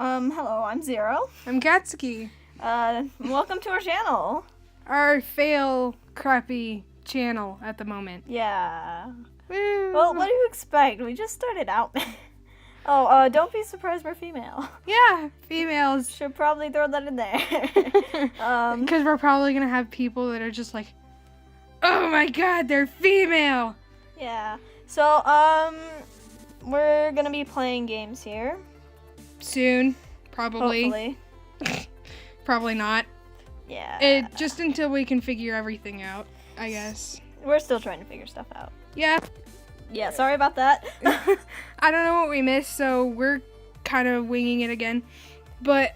Hello, I'm Zero. I'm Katsuki. Welcome to our channel. Our fail crappy channel at the moment. Yeah. Woo. Well, what do you expect? We just started out. Don't be surprised we're female. Yeah, females. Should probably throw that in there. Because we're probably gonna have people that are just like, oh my god, they're female. Yeah. So, we're gonna be playing games here. Soon, probably. Hopefully. Probably not. Yeah. Just until we can figure everything out, I guess. We're still trying to figure stuff out. Yeah. Yeah, sorry about that. I don't know what we missed, so we're kind of winging it again. But,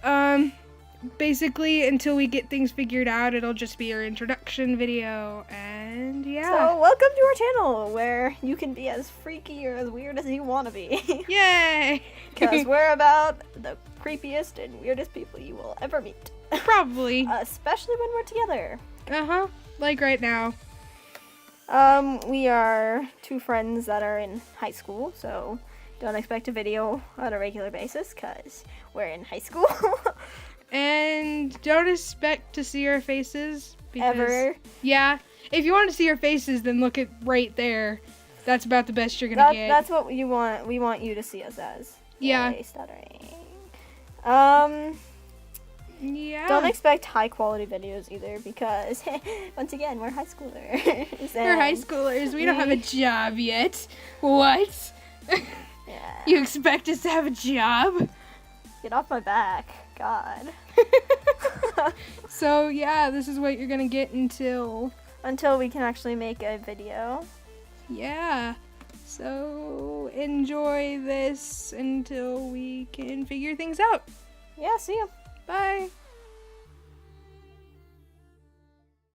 basically, until we get things figured out, it'll just be our introduction video, and yeah. So, welcome to our channel, where you can be as freaky or as weird as you want to be. Yay! Because we're about the creepiest and weirdest people you will ever meet. Probably. Especially when we're together. Uh-huh. Like right now. We are two friends that are in high school, so don't expect a video on a regular basis, because we're in high school. And don't expect to see our faces. Because, Ever. Yeah. If you want to see our faces, then look at right there. That's about the best you're gonna get. That's what you want. We want you to see us as. Yeah. Yay, stuttering. Yeah. Don't expect high quality videos either, because once again, we're high schoolers. We're high schoolers. We don't have a job yet. What? Yeah. You expect us to have a job? Get off my back. God. So, yeah, this is what you're gonna get until we can actually make a video. Yeah. So, enjoy this until we can figure things out. Yeah, see ya. Bye.